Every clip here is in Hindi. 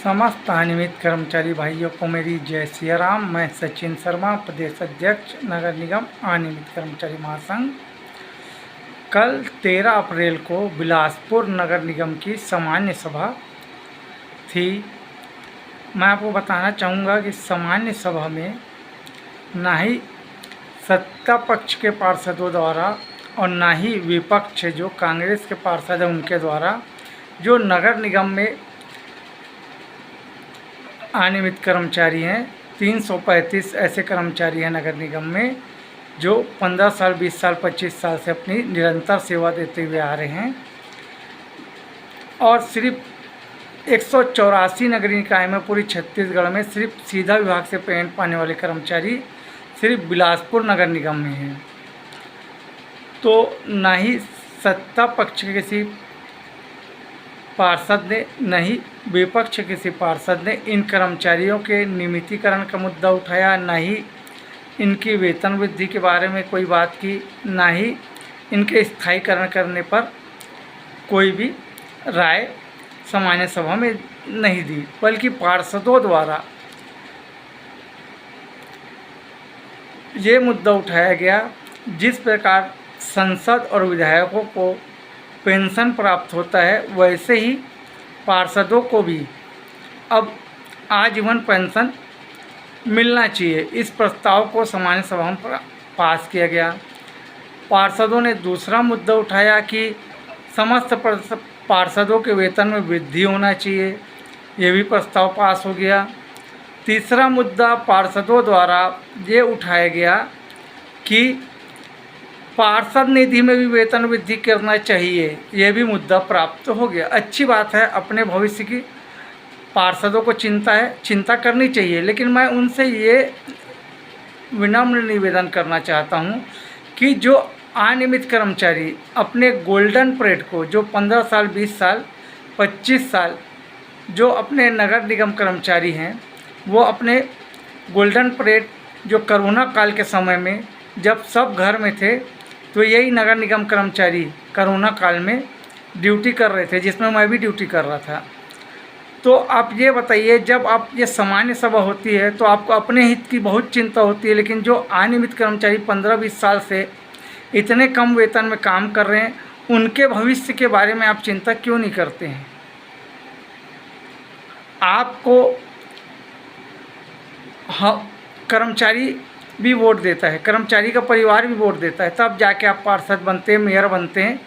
समस्त नियमित कर्मचारी भाइयों को मेरी जय सिया राम। मैं सचिन शर्मा, प्रदेश अध्यक्ष नगर निगम अनियमित कर्मचारी महासंघ। कल 13 अप्रैल को बिलासपुर नगर निगम की सामान्य सभा थी। मैं आपको बताना चाहूँगा कि सामान्य सभा में ना ही सत्ता पक्ष के पार्षदों द्वारा और ना ही विपक्ष जो कांग्रेस के पार्षद हैं उनके द्वारा जो नगर निगम में अनियमित कर्मचारी हैं, 335 ऐसे कर्मचारी हैं नगर निगम में जो 15 साल, 20 साल, 25 साल से अपनी निरंतर सेवा देते हुए आ रहे हैं। और सिर्फ 184 नगरीय निकाय में पूरी छत्तीसगढ़ में सिर्फ सीधा विभाग से पेमेंट पाने वाले कर्मचारी सिर्फ बिलासपुर नगर निगम में हैं। तो ना ही सत्ता पक्ष के किसी पार्षद ने न ही विपक्ष के किसी पार्षद ने इन कर्मचारियों के नियमितीकरण का मुद्दा उठाया, ना ही इनकी वेतन वृद्धि के बारे में कोई बात की, ना ही इनके स्थायीकरण करने पर कोई भी राय सामान्य सभा में नहीं दी, बल्कि पार्षदों द्वारा ये मुद्दा उठाया गया जिस प्रकार संसद और विधायकों को पेंशन प्राप्त होता है वैसे ही पार्षदों को भी अब आजीवन पेंशन मिलना चाहिए। इस प्रस्ताव को सामान्य सभा में पास किया गया। पार्षदों ने दूसरा मुद्दा उठाया कि समस्त पार्षदों के वेतन में वृद्धि होना चाहिए, ये भी प्रस्ताव पास हो गया। तीसरा मुद्दा पार्षदों द्वारा ये उठाया गया कि पार्षद निधि में भी वेतन वृद्धि करना चाहिए, यह भी मुद्दा प्राप्त हो गया। अच्छी बात है, अपने भविष्य की पार्षदों को चिंता करनी चाहिए, लेकिन मैं उनसे ये विनम्र निवेदन करना चाहता हूँ कि जो अनियमित कर्मचारी अपने गोल्डन पीरियड को जो 15 साल, 20 साल, 25 साल जो अपने नगर निगम कर्मचारी हैं वो अपने गोल्डन पीरियड जो कोरोना काल के समय में जब सब घर में थे तो यही नगर निगम कर्मचारी कोरोना काल में ड्यूटी कर रहे थे, जिसमें मैं भी ड्यूटी कर रहा था। तो आप ये बताइए, जब आप ये सामान्य सभा होती है तो आपको अपने हित की बहुत चिंता होती है, लेकिन जो अनियमित कर्मचारी 15-20 साल से इतने कम वेतन में काम कर रहे हैं उनके भविष्य के बारे में आप चिंता क्यों नहीं करते हैं? आपको कर्मचारी भी वोट देता है, कर्मचारी का परिवार भी वोट देता है, तब जाके आप पार्षद बनते हैं, मेयर बनते हैं।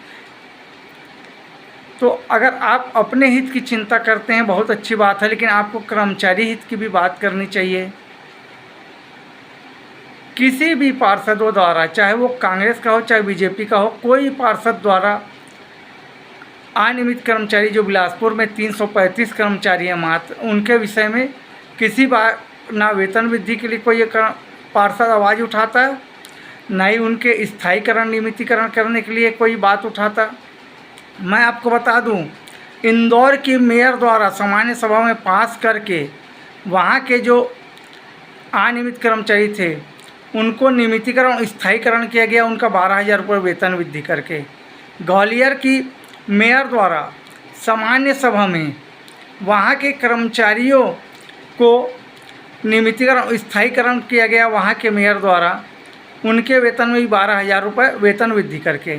तो अगर आप अपने हित की चिंता करते हैं बहुत अच्छी बात है, लेकिन आपको कर्मचारी हित की भी बात करनी चाहिए। किसी भी पार्षदों द्वारा, चाहे वो कांग्रेस का हो चाहे बीजेपी का हो, कोई पार्षद द्वारा अनियमित कर्मचारी जो बिलासपुर में 335 कर्मचारी हैं मात्र, उनके विषय में किसी बार ना वेतन वृद्धि के लिए कोई पार्षद आवाज़ उठाता है, ना ही उनके स्थायीकरण नियमितीकरण करने के लिए कोई बात उठाता। मैं आपको बता दूं, इंदौर की मेयर द्वारा सामान्य सभा में पास करके वहां के जो अनियमित कर्मचारी थे उनको नियमितीकरण स्थायीकरण किया गया, उनका 12,000 रुपये वेतन वृद्धि करके। ग्वालियर की मेयर द्वारा सामान्य सभा में वहां के कर्मचारियों को नियमितीकरण स्थायीकरण किया गया, वहाँ के मेयर द्वारा उनके वेतन में भी 12,000 रुपये वेतन वृद्धि करके।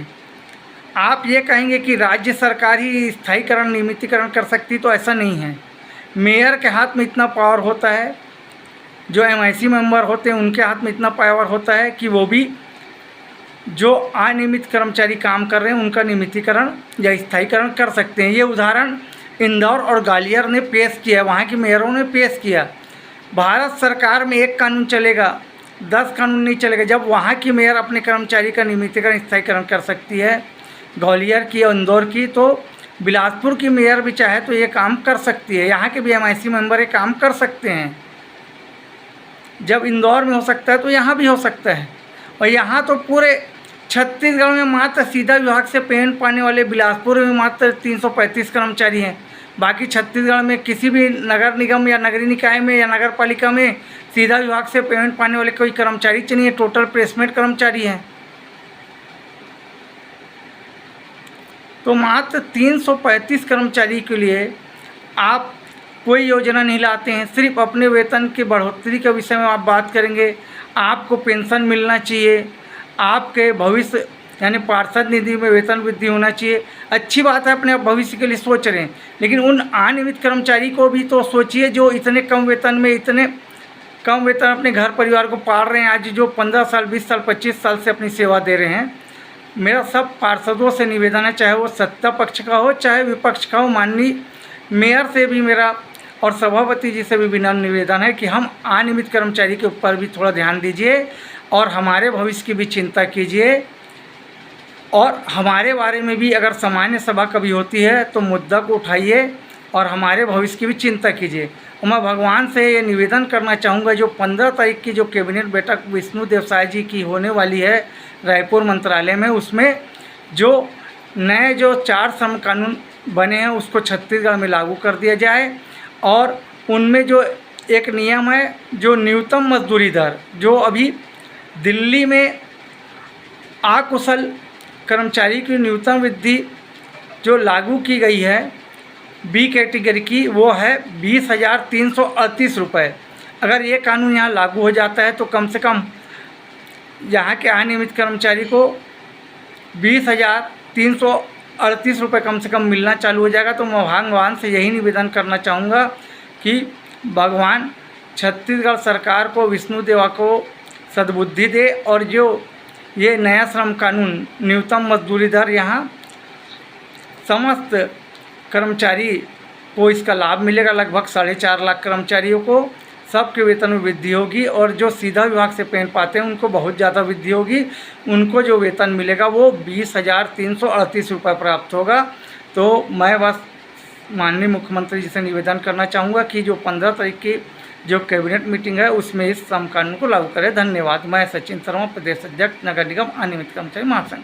आप ये कहेंगे कि राज्य सरकार ही स्थायीकरण नियमितीकरण कर सकती, तो ऐसा नहीं है। मेयर के हाथ में इतना पावर होता है, जो MIC मेंबर होते हैं उनके हाथ में इतना पावर होता है कि वो भी जो अनियमित कर्मचारी काम कर रहे हैं उनका नियमितीकरण या स्थायीकरण कर सकते हैं। ये उदाहरण इंदौर और ग्वालियर ने पेश किया, वहाँ की मेयरों ने पेश किया। भारत सरकार में एक कानून चलेगा, 10 कानून नहीं चलेगा। जब वहाँ की मेयर अपने कर्मचारी का नियमितीकरण स्थायीकरण कर सकती है, ग्वालियर की और इंदौर की, तो बिलासपुर की मेयर भी चाहे तो ये काम कर सकती है। यहाँ के भी MIC मेंबर ये काम कर सकते हैं। जब इंदौर में हो सकता है तो यहाँ भी हो सकता है। और यहाँ तो पूरे छत्तीसगढ़ में मात्र सीधा विभाग से पेमेंट पाने वाले बिलासपुर में मात्र 335 कर्मचारी हैं। बाकी छत्तीसगढ़ में किसी भी नगर निगम या नगरीय निकाय में या नगर पालिका में सीधा विभाग से पेमेंट पाने वाले कोई कर्मचारी चाहिए, टोटल प्लेसमेंट कर्मचारी हैं। तो मात्र 335 कर्मचारी के लिए आप कोई योजना नहीं लाते हैं, सिर्फ अपने वेतन की बढ़ोतरी के विषय में आप बात करेंगे। आपको पेंशन मिलना चाहिए, आपके भविष्य यानी पार्षद निधि में वेतन वृद्धि होना चाहिए। अच्छी बात है, अपने भविष्य के लिए सोच रहे हैं, लेकिन उन अनियमित कर्मचारी को भी तो सोचिए जो इतने कम वेतन में, इतने कम वेतन अपने घर परिवार को पाल रहे हैं। आज जो 15 साल, 20 साल, 25 साल से अपनी सेवा दे रहे हैं। मेरा सब पार्षदों से निवेदन है, चाहे वो सत्ता पक्ष का हो चाहे विपक्ष का हो, माननीय मेयर से भी मेरा और सभापति जी से भी विनम्र निवेदन है कि हम अनियमित कर्मचारी के ऊपर भी थोड़ा ध्यान दीजिए और हमारे भविष्य की भी चिंता कीजिए। और हमारे बारे में भी अगर सामान्य सभा कभी होती है तो मुद्दा को उठाइए और हमारे भविष्य की भी चिंता कीजिए। और मैं भगवान से ये निवेदन करना चाहूँगा, जो 15 तारीख की जो कैबिनेट बैठक विष्णु देव साय जी की होने वाली है रायपुर मंत्रालय में, उसमें जो नए जो 4 श्रम कानून बने हैं उसको छत्तीसगढ़ में लागू कर दिया जाए। और उनमें जो एक नियम है, जो न्यूनतम मजदूरी दर जो अभी दिल्ली में अकुशल कर्मचारी की न्यूनतम वृद्धि जो लागू की गई है बी कैटेगरी की, वो है 20,338 रुपये। अगर ये कानून यहाँ लागू हो जाता है तो कम से कम यहाँ के अनियमित कर्मचारी को 20,338 रुपये कम से कम मिलना चालू हो जाएगा। तो मैं भगवान से यही निवेदन करना चाहूँगा कि भगवान छत्तीसगढ़ सरकार को, विष्णु देवा को सद्बुद्धि दे और जो ये नया श्रम कानून न्यूनतम मजदूरी दर यहाँ समस्त कर्मचारी को इसका लाभ मिलेगा। लगभग 4.5 लाख कर्मचारियों को सबके वेतन में वृद्धि होगी और जो सीधा विभाग से पेन पाते हैं उनको बहुत ज़्यादा वृद्धि होगी। उनको जो वेतन मिलेगा वो 20,338 रुपये प्राप्त होगा। तो मैं बस माननीय मुख्यमंत्री जी से निवेदन करना चाहूँगा कि जो 15 तारीख की जो कैबिनेट मीटिंग है उसमें इस श्रम कानून को लागू करें। धन्यवाद। मैं सचिन शर्मा, प्रदेश अध्यक्ष नगर निगम अनियमित कर्मचारी महासंघ।